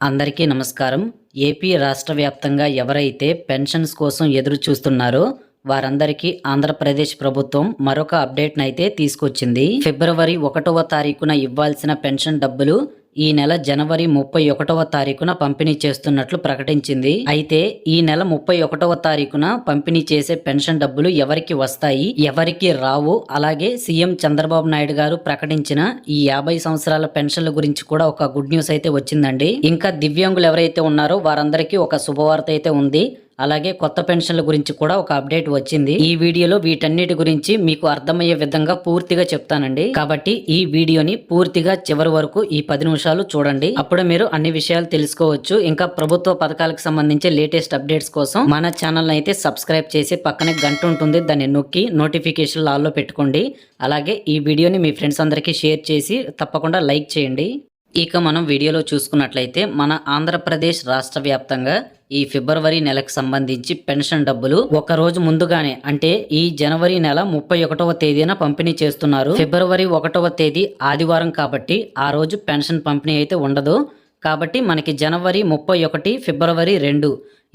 అందరికీ నమస్కారం. ఏపీ రాష్ట్ర వ్యాప్తంగా ఎవరైతే పెన్షన్స్ కోసం ఎదురు చూస్తున్నారో వారందరికీ ఆంధ్రప్రదేశ్ ప్రభుత్వం మరొక అప్డేట్‌నైతే తీసుకొచ్చింది. ఫిబ్రవరి 1వ తారీఖున ఇవ్వాల్సిన పెన్షన్ డబ్బులు ఈ నెల జనవరి 31వ తారీఖున పంపిణీ చేస్తున్నట్లు ప్రకటించింది. అయితే ఈ నెల 31వ తారీఖున పంపిణీ చేసే పెన్షన్ డబ్బులు ఎవరికి వస్తాయి, ఎవరికి రావు, అలాగే సీఎం చంద్రబాబు నాయుడు గారు ప్రకటించిన ఈ 50 సంవత్సరాల పెన్షన్ల గురించి కూడా ఒక గుడ్ న్యూస్ అయితే వచ్చిందండి. ఇంకా దివ్యాంగులు ఎవరైతే ఉన్నారో వారందరికీ ఒక శుభవార్త అయితే ఉంది. అలాగే కొత్త పెన్షన్ల గురించి కూడా ఒక అప్డేట్ వచ్చింది. ఈ వీడియోలో వీటన్నిటి గురించి మీకు అర్థమయ్యే విధంగా పూర్తిగా చెప్తానండి. కాబట్టి ఈ వీడియోని పూర్తిగా చివరి వరకు ఈ 10 నిమిషాలు చూడండి. అప్పుడు మీరు అన్ని విషయాలు తెలుసుకోవచ్చు. ఇంకా ప్రభుత్వ పథకాలకు సంబంధించి లేటెస్ట్ అప్డేట్స్ కోసం మన ఛానల్ అయితే సబ్స్క్రైబ్ చేసి పక్కనే గంట ఉంటుంది, దాన్ని నొక్కి నోటిఫికేషన్ ఆల్లో పెట్టుకోండి. అలాగే ఈ వీడియోని మీ ఫ్రెండ్స్ అందరికీ షేర్ చేసి తప్పకుండా లైక్ చేయండి. ఇక మనం వీడియోలో చూసుకున్నట్లయితే మన ఆంధ్రప్రదేశ్ రాష్ట్ర వ్యాప్తంగా ఈ ఫిబ్రవరి నెలకు సంబంధించి పెన్షన్ డబ్బులు ఒక రోజు ముందుగానే అంటే ఈ జనవరి నెల 31వ తేదీన పంపిణీ చేస్తున్నారు. ఫిబ్రవరి 1వ తేదీ ఆదివారం కాబట్టి ఆ రోజు పెన్షన్ పంపిణీ అయితే ఉండదు. కాబట్టి మనకి జనవరి 31, ఫిబ్రవరి 2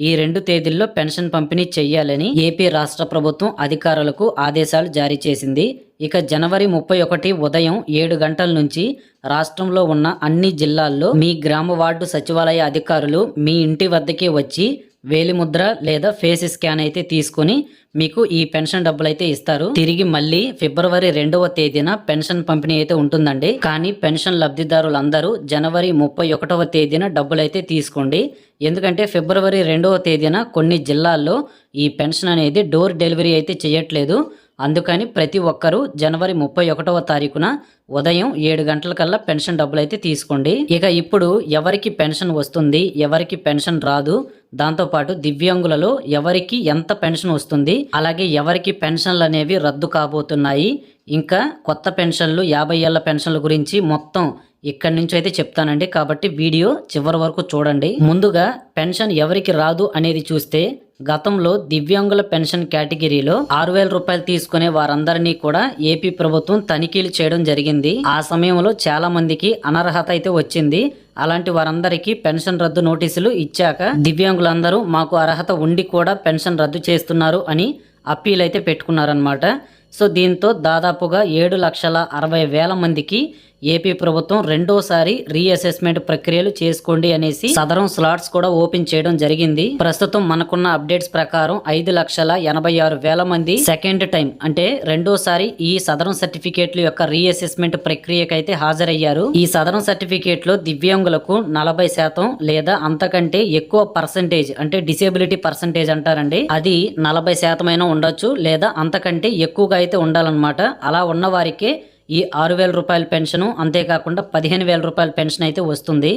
ఈ 2 తేదీల్లో పెన్షన్ పంపిణీ చేయాలని ఏపీ రాష్ట్ర ప్రభుత్వం అధికారులకు ఆదేశాలు జారీ చేసింది. ఇక జనవరి 31 ఉదయం 7 గంటల నుంచి రాష్ట్రంలో ఉన్న అన్ని జిల్లాల్లో మీ గ్రామ వార్డు సచివాలయ అధికారులు మీ ఇంటి వద్దకే వచ్చి వేలిముద్ర లేదా ఫేస్ స్కాన్ అయితే తీసుకుని మీకు ఈ పెన్షన్ డబ్బులు అయితే ఇస్తారు. తిరిగి మళ్ళీ ఫిబ్రవరి 2వ తేదీన పెన్షన్ పంపిణీ అయితే ఉంటుందండి. కానీ పెన్షన్ లబ్ధిదారులందరూ జనవరి 31వ తేదీన డబ్బులు అయితే తీసుకోండి. ఎందుకంటే ఫిబ్రవరి 2వ తేదీన కొన్ని జిల్లాల్లో ఈ పెన్షన్ అనేది డోర్ డెలివరీ అయితే చేయట్లేదు. అందుకని ప్రతి ఒక్కరూ జనవరి 31వ తారీఖున ఉదయం 7 గంటలకల్లా పెన్షన్ డబ్బులు అయితే తీసుకోండి. ఇక ఇప్పుడు ఎవరికి పెన్షన్ వస్తుంది, ఎవరికి పెన్షన్ రాదు, దాంతోపాటు దివ్యాంగులలో ఎవరికి ఎంత పెన్షన్ వస్తుంది, అలాగే ఎవరికి పెన్షన్లు అనేవి రద్దు కాబోతున్నాయి, ఇంకా కొత్త పెన్షన్లు 50 ఏళ్ల పెన్షన్ల గురించి మొత్తం ఇక్కడి నుంచి అయితే చెప్తానండి. కాబట్టి వీడియో చివరి వరకు చూడండి. ముందుగా పెన్షన్ ఎవరికి రాదు అనేది చూస్తే గతంలో దివ్యాంగుల పెన్షన్ కేటగిరీలో 6,000 రూపాయలు తీసుకునే వారందరినీ కూడా ఏపీ ప్రభుత్వం తనిఖీలు చేయడం జరిగింది. ఆ సమయంలో చాలా మందికి అనర్హత అయితే వచ్చింది. అలాంటి వారందరికీ పెన్షన్ రద్దు నోటీసులు ఇచ్చాక దివ్యాంగులందరూ మాకు అర్హత ఉండి కూడా పెన్షన్ రద్దు చేస్తున్నారు అని అప్పీల్ అయితే పెట్టుకున్నారనమాట. సో దీంతో దాదాపుగా 7,60,000 మందికి ఏపీ ప్రభుత్వం రెండోసారి రీఅసెస్మెంట్ ప్రక్రియలు చేసుకోండి అనేసి సదరం స్లాట్స్ కూడా ఓపెన్ చేయడం జరిగింది. ప్రస్తుతం మనకున్న అప్డేట్స్ ప్రకారం 5,86,000 మంది సెకండ్ టైం అంటే రెండోసారి ఈ సదరం సర్టిఫికేట్ల యొక్క రీఅసెస్మెంట్ ప్రక్రియకైతే హాజరయ్యారు. ఈ సదరం సర్టిఫికేట్ లో దివ్యాంగులకు 40% లేదా అంతకంటే ఎక్కువ పర్సంటేజ్ అంటే డిసేబిలిటీ పర్సంటేజ్ అంటారండి, అది 40% అయినా ఉండొచ్చు లేదా అంతకంటే ఎక్కువగా అయితే ఉండాలన్నమాట. అలా ఉన్న వారికే ఈ 6,000 రూపాయల పెన్షను, అంతేకాకుండా 15,000 రూపాయల పెన్షన్ అయితే వస్తుంది.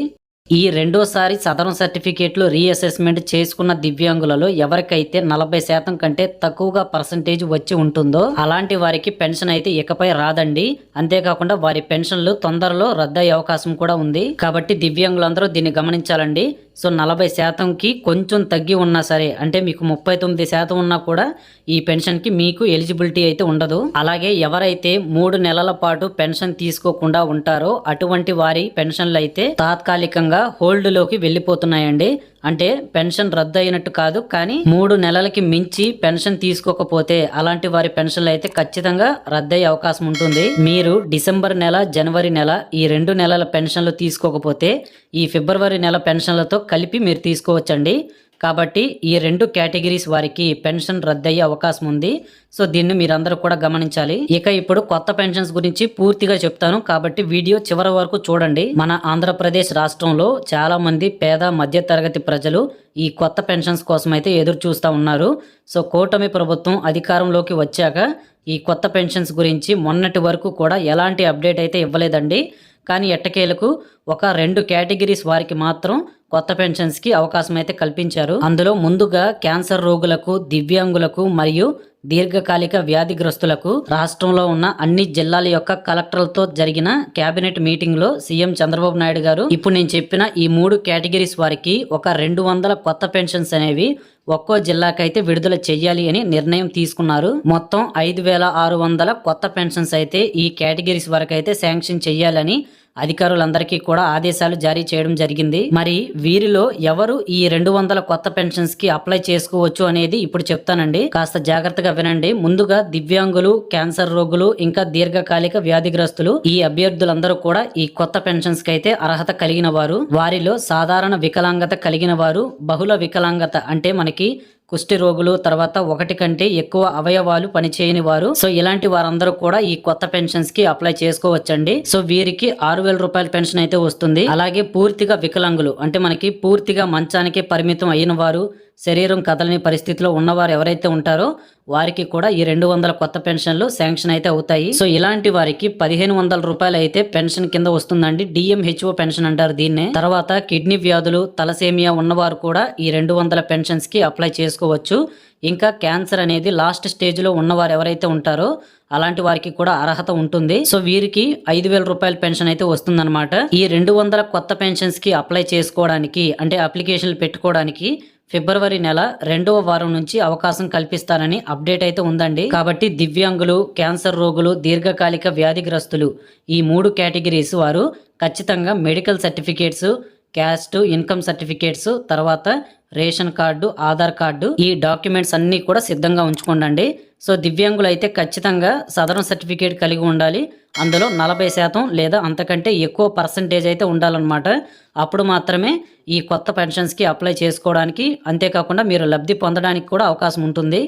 ఈ రెండోసారి సదరం సర్టిఫికేట్లు రీఅసెస్మెంట్ చేసుకున్న దివ్యాంగులలో ఎవరికైతే 40% కంటే తక్కువగా పర్సంటేజ్ వచ్చి ఉంటుందో అలాంటి వారికి పెన్షన్ అయితే ఇకపై రాదండి. అంతేకాకుండా వారి పెన్షన్లు తొందరలో రద్దయ్యే అవకాశం కూడా ఉంది. కాబట్టి దివ్యాంగులందరూ దీన్ని గమనించాలండి. సో 40%కి కొంచెం తగ్గి ఉన్నా సరే, అంటే మీకు 39% ఉన్నా కూడా ఈ పెన్షన్కి మీకు ఎలిజిబిలిటీ అయితే ఉండదు. అలాగే ఎవరైతే 3 నెలల పాటు పెన్షన్ తీసుకోకుండా ఉంటారో అటువంటి వారి పెన్షన్లు అయితే తాత్కాలికంగా హోల్డ్లోకి వెళ్ళిపోతున్నాయండి. అంటే పెన్షన్ రద్దు అయినట్టు కాదు, కానీ 3 నెలలకి మించి పెన్షన్ తీసుకోకపోతే అలాంటి వారి పెన్షన్లు అయితే ఖచ్చితంగా రద్దయ్యే అవకాశం ఉంటుంది. మీరు డిసెంబర్ నెల, జనవరి నెల ఈ 2 నెలల పెన్షన్లు తీసుకోకపోతే ఈ ఫిబ్రవరి నెల పెన్షన్లతో కలిపి మీరు తీసుకోవచ్చండి. కాబట్టి ఈ 2 కేటగిరీస్ వారికి పెన్షన్ రద్దయ్యే అవకాశం ఉంది. సో దీన్ని మీరందరూ కూడా గమనించాలి. ఇక ఇప్పుడు కొత్త పెన్షన్స్ గురించి పూర్తిగా చెప్తాను, కాబట్టి వీడియో చివరి వరకు చూడండి. మన ఆంధ్రప్రదేశ్ రాష్ట్రంలో చాలా మంది పేద మధ్య తరగతి ప్రజలు ఈ కొత్త పెన్షన్స్ కోసం అయితే ఎదురు చూస్తూ ఉన్నారు. సో కూటమి ప్రభుత్వం అధికారంలోకి వచ్చాక ఈ కొత్త పెన్షన్స్ గురించి మొన్నటి వరకు కూడా ఎలాంటి అప్డేట్ అయితే ఇవ్వలేదండి. కానీ ఎట్టకేలకు ఒక 2 కేటగిరీస్ వారికి మాత్రం కొత్త పెన్షన్స్కి అవకాశం అయితే కల్పించారు. అందులో ముందుగా క్యాన్సర్ రోగులకు, దివ్యాంగులకు మరియు దీర్ఘకాలిక వ్యాధిగ్రస్తులకు రాష్ట్రంలో ఉన్న అన్ని జిల్లాల యొక్క కలెక్టర్లతో జరిగిన కేబినెట్ మీటింగ్ లో సీఎం చంద్రబాబు నాయుడు గారు ఇప్పుడు నేను చెప్పిన ఈ 3 కేటగిరీస్ వారికి ఒక 200 కొత్త పెన్షన్స్ అనేవి ఒక్కో జిల్లాకైతే విడుదల చెయ్యాలి అని నిర్ణయం తీసుకున్నారు. మొత్తం 5,600 కొత్త పెన్షన్స్ అయితే ఈ కేటగిరీస్ వరకు అయితే శాంక్షన్ చెయ్యాలని అధికారులందరికీ కూడా ఆదేశాలు జారీ చేయడం జరిగింది. మరి వీరిలో ఎవరు ఈ 200 కొత్త పెన్షన్స్ కి అప్లై చేసుకోవచ్చు అనేది ఇప్పుడు చెప్తానండి. కాస్త జాగ్రత్తగా వినండి. ముందుగా దివ్యాంగులు, క్యాన్సర్ రోగులు, ఇంకా దీర్ఘకాలిక వ్యాధిగ్రస్తులు ఈ అభ్యర్థులందరూ కూడా ఈ కొత్త పెన్షన్స్ కి అయితే అర్హత కలిగిన వారు. వారిలో సాధారణ వికలాంగత కలిగిన వారు, బహుళ వికలాంగత అంటే మనకి కుష్టి రోగులు, తర్వాత ఒకటి కంటే ఎక్కువ అవయవాలు పనిచేయని వారు, సో ఇలాంటి వారందరూ కూడా ఈ కొత్త పెన్షన్స్ కి అప్లై చేసుకోవచ్చండి. సో వీరికి 6,000 రూపాయల పెన్షన్ అయితే వస్తుంది. అలాగే పూర్తిగా వికలాంగులు అంటే మనకి పూర్తిగా మంచానికి పరిమితం అయిన వారు, శరీరం కదలని పరిస్థితిలో ఉన్నవారు ఎవరైతే ఉంటారో వారికి కూడా ఈ 200 కొత్త పెన్షన్లు శాంక్షన్ అయితే అవుతాయి. సో ఇలాంటి వారికి 1,500 రూపాయలు అయితే పెన్షన్ కింద వస్తుందండి. DMHO పెన్షన్ అంటారు దీన్నే. తర్వాత కిడ్నీ వ్యాధులు, తలసేమియా ఉన్నవారు కూడా ఈ 200 పెన్షన్స్ కి అప్లై చేసుకోవచ్చు. ఇంకా క్యాన్సర్ అనేది లాస్ట్ స్టేజ్ లో ఉన్నవారు ఎవరైతే ఉంటారో అలాంటి వారికి కూడా అర్హత ఉంటుంది. సో వీరికి 5,000 రూపాయల పెన్షన్ అయితే వస్తుందన్నమాట. ఈ 200 కొత్త పెన్షన్స్ కి అప్లై చేసుకోవడానికి అంటే అప్లికేషన్లు పెట్టుకోవడానికి ఫిబ్రవరి నెల 2వ వారం నుంచి అవకాశం కల్పిస్తారని అప్డేట్ అయితే ఉందండి. కాబట్టి దివ్యాంగులు, క్యాన్సర్ రోగులు, దీర్ఘకాలిక వ్యాధిగ్రస్తులు ఈ 3 కేటగిరీస్ వారు ఖచ్చితంగా medical certificates, caste income certificates, తర్వాత రేషన్ కార్డు, ఆధార్ కార్డు ఈ డాక్యుమెంట్స్ అన్నీ కూడా సిద్ధంగా ఉంచుకోండి. సో దివ్యాంగులు అయితే ఖచ్చితంగా సదరన్ సర్టిఫికేట్ కలిగి ఉండాలి. అందులో 40% లేదా అంతకంటే ఎక్కువ పర్సంటేజ్ అయితే ఉండాలన్నమాట. అప్పుడు మాత్రమే ఈ కొత్త పెన్షన్స్కి అప్లై చేసుకోవడానికి, అంతేకాకుండా మీరు లబ్ధి పొందడానికి కూడా అవకాశం ఉంటుంది.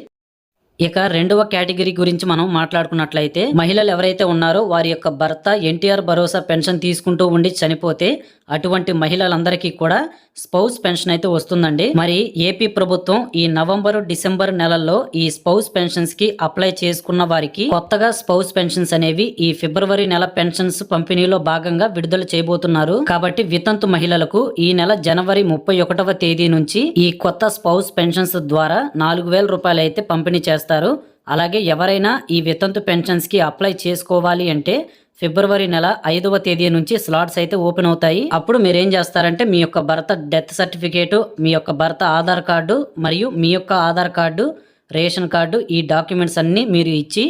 ఇక 2వ కేటగిరీ గురించి మనం మాట్లాడుకున్నట్లయితే మహిళలు ఎవరైతే ఉన్నారో వారి యొక్క భర్త ఎన్టీఆర్ భరోసా పెన్షన్ తీసుకుంటూ ఉండి చనిపోతే అటువంటి మహిళలందరికీ కూడా స్పౌస్ పెన్షన్ అయితే వస్తుందండి. మరి ఏపీ ప్రభుత్వం ఈ నవంబరు, డిసెంబర్ నెలల్లో ఈ స్పౌస్ పెన్షన్స్ కి అప్లై చేసుకున్న వారికి కొత్తగా స్పౌస్ పెన్షన్స్ అనేవి ఈ ఫిబ్రవరి నెల పెన్షన్స్ పంపిణీలో భాగంగా విడుదల చేయబోతున్నారు. కాబట్టి వితంతు మహిళలకు ఈ నెల జనవరి 31వ తేదీ నుంచి ఈ కొత్త స్పౌస్ పెన్షన్స్ ద్వారా 4,000 రూపాయలు అయితే పంపిణీ చేస్తారు. అలాగే ఎవరైనా ఈ వితంతు పెన్షన్స్ కి అప్లై చేసుకోవాలి అంటే ఫిబ్రవరి నెల 5వ తేదీ నుంచి స్లాట్స్ అయితే ఓపెన్ అవుతాయి. అప్పుడు మీరు ఏం చేస్తారంటే మీ యొక్క భర్త డెత్ సర్టిఫికేట్, మీ యొక్క భర్త ఆధార్ కార్డు మరియు మీ యొక్క ఆధార్ కార్డు, రేషన్ కార్డు ఈ డాక్యుమెంట్స్ అన్ని మీరు ఇచ్చి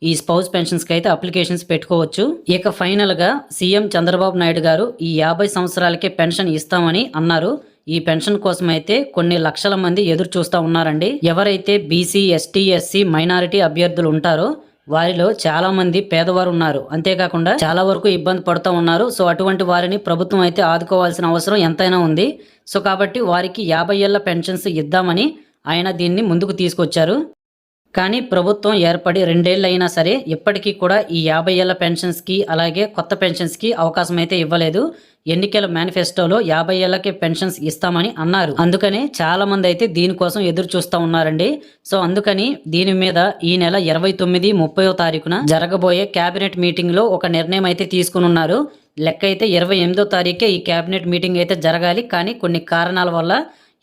ఈ స్పౌస్ పెన్షన్స్ కి అయితే అప్లికేషన్స్ పెట్టుకోవచ్చు. ఇక ఫైనల్ గా సీఎం చంద్రబాబు నాయుడు గారు ఈ 50 సంవత్సరాలకే పెన్షన్ ఇస్తామని అన్నారు. ఈ పెన్షన్ కోసం అయితే కొన్ని లక్షల మంది ఎదురు చూస్తూ ఉన్నారండి. ఎవరైతే బీసీ, ఎస్టీ, ఎస్సీ, మైనారిటీ అభ్యర్థులు ఉంటారో వారిలో చాలా మంది పేదవారు ఉన్నారు. అంతేకాకుండా చాలా వరకు ఇబ్బంది పడుతూ ఉన్నారు. సో అటువంటి వారిని ప్రభుత్వం అయితే ఆదుకోవాల్సిన అవసరం ఎంతైనా ఉంది. సో కాబట్టి వారికి 50 ఏళ్ల పెన్షన్స్ ఇద్దామని ఆయన దీన్ని ముందుకు తీసుకొచ్చారు. కానీ ప్రభుత్వం ఏర్పడి 2 ఏళ్ళు అయినా సరే ఇప్పటికీ కూడా ఈ 50 ఏళ్ల పెన్షన్స్కి అలాగే కొత్త పెన్షన్స్కి అవకాశం అయితే ఇవ్వలేదు. ఎన్నికల మేనిఫెస్టోలో 50 ఏళ్లకే పెన్షన్స్ ఇస్తామని అన్నారు. అందుకనే చాలా మంది అయితే దీనికోసం ఎదురు చూస్తూ ఉన్నారండి. సో అందుకని దీని మీద ఈ నెల 29, 30వ తారీఖున జరగబోయే కేబినెట్ మీటింగ్ లో ఒక నిర్ణయం అయితే తీసుకుని ఉన్నారు. లెక్క అయితే 28వ తారీఖే ఈ కేబినెట్ మీటింగ్ అయితే జరగాలి. కానీ కొన్ని కారణాల వల్ల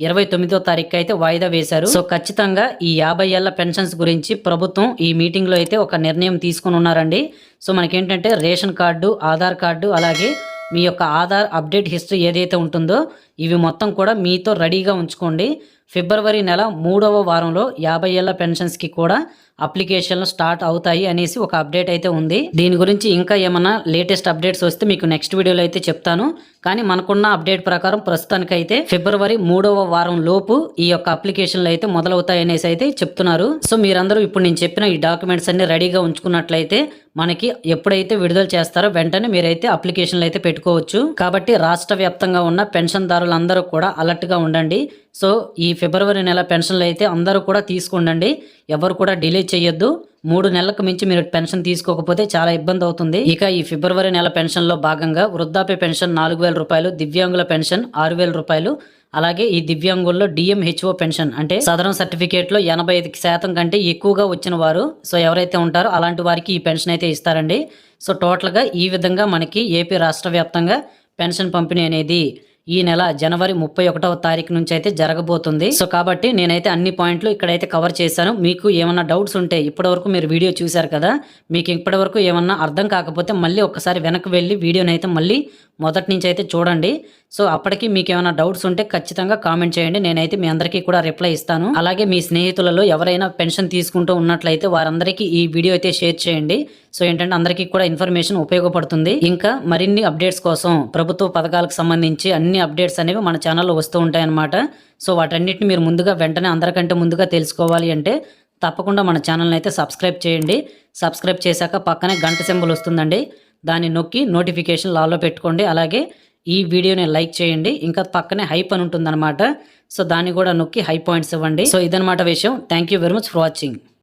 29వ తారీఖు అయితే వాయిదా వేశారు. సో ఖచ్చితంగా ఈ 50 ఏళ్ల పెన్షన్స్ గురించి ప్రభుత్వం ఈ మీటింగ్ లో అయితే ఒక నిర్ణయం తీసుకుని ఉన్నారండి. సో మనకేంటంటే రేషన్ కార్డు, ఆధార్ కార్డు అలాగే మీ యొక్క ఆధార్ అప్డేట్ హిస్టరీ ఏదైతే ఉంటుందో ఇవి మొత్తం కూడా మీతో రెడీగా ఉంచుకోండి. ఫిబ్రవరి నెల 3వ వారంలో 50 ఏళ్ల పెన్షన్స్ కి కూడా అప్లికేషన్లు స్టార్ట్ అవుతాయి అనేసి ఒక అప్డేట్ అయితే ఉంది. దీని గురించి ఇంకా ఏమన్నా లేటెస్ట్ అప్డేట్స్ వస్తే మీకు నెక్స్ట్ వీడియోలో అయితే చెప్తాను. కానీ మనకున్న అప్డేట్ ప్రకారం ప్రస్తుతానికైతే ఫిబ్రవరి 3వ వారం లోపు ఈ యొక్క అప్లికేషన్లు అయితే మొదలవుతాయి అనేసి అయితే చెప్తున్నారు. సో మీరందరూ ఇప్పుడు నేను చెప్పిన ఈ డాక్యుమెంట్స్ అన్ని రెడీగా ఉంచుకున్నట్లయితే మనకి ఎప్పుడైతే విడుదల చేస్తారో వెంటనే మీరైతే అప్లికేషన్లు అయితే పెట్టుకోవచ్చు. కాబట్టి రాష్ట్ర వ్యాప్తంగా ఉన్న పెన్షన్దారులందరూ కూడా అలర్ట్ గా ఉండండి. సో ఈ ఫిబ్రవరి నెల పెన్షన్లు అయితే అందరూ కూడా తీసుకుండండి. ఎవరు కూడా డిలే చేయొద్దు. 3 నెలలకు మించి మీరు పెన్షన్ తీసుకోకపోతే చాలా ఇబ్బంది అవుతుంది. ఇక ఈ ఫిబ్రవరి నెల పెన్షన్ లో భాగంగా వృద్ధాప్య పెన్షన్ 4,000 రూపాయలు, దివ్యాంగుల పెన్షన్ 6,000 రూపాయలు, అలాగే ఈ దివ్యాంగుల్లో DMHO పెన్షన్ అంటే సదరన్ సర్టిఫికేట్ లో 85% కంటే ఎక్కువగా వచ్చిన వారు సో ఎవరైతే ఉంటారో అలాంటి వారికి ఈ పెన్షన్ అయితే ఇస్తారండి. సో టోటల్ గా ఈ విధంగా మనకి ఏపీ రాష్ట్ర వ్యాప్తంగా పెన్షన్ పంపిణీ అనేది ఈ నెల జనవరి 31వ తారీఖు నుంచి అయితే జరగబోతుంది. సో కాబట్టి నేనైతే అన్ని పాయింట్లు ఇక్కడైతే కవర్ చేశాను. మీకు ఏమన్నా డౌట్స్ ఉంటే ఇప్పటివరకు మీరు వీడియో చూశారు కదా, మీకు ఇప్పటివరకు ఏమన్నా అర్థం కాకపోతే మళ్ళీ ఒకసారి వెనక్కి వెళ్ళి వీడియోని అయితే మళ్ళీ మొదటి నుంచి అయితే చూడండి. సో అప్పటికి మీకు ఏమైనా డౌట్స్ ఉంటే ఖచ్చితంగా కామెంట్ చేయండి. నేనైతే మీ అందరికీ కూడా రిప్లై ఇస్తాను. అలాగే మీ స్నేహితులలో ఎవరైనా పెన్షన్ తీసుకుంటూ ఉన్నట్లయితే వారందరికీ ఈ వీడియో అయితే షేర్ చేయండి. సో ఏంటంటే అందరికీ కూడా ఇన్ఫర్మేషన్ ఉపయోగపడుతుంది. ఇంకా మరిన్ని అప్డేట్స్ కోసం ప్రభుత్వ పథకాలకు సంబంధించి అన్ని అప్డేట్స్ అనేవి మన ఛానల్లో వస్తూ ఉంటాయన్నమాట. సో వాటన్నిటిని మీరు ముందుగా వెంటనే అందరికంటే ముందుగా తెలుసుకోవాలి అంటే తప్పకుండా మన ఛానల్ని అయితే సబ్స్క్రైబ్ చేయండి. సబ్స్క్రైబ్ చేశాక పక్కనే గంట సింబల్ వస్తుందండి. దాన్ని నొక్కి నోటిఫికేషన్ లాలో పెట్టుకోండి. అలాగే ఈ వీడియోని లైక్ చేయండి. ఇంకా పక్కనే హైప్ అని ఉంటుందన్నమాట. సో దాన్ని కూడా నొక్కి హై పాయింట్స్ ఇవ్వండి. సో ఇదన్నమాట విషయం. Thank you very much for watching.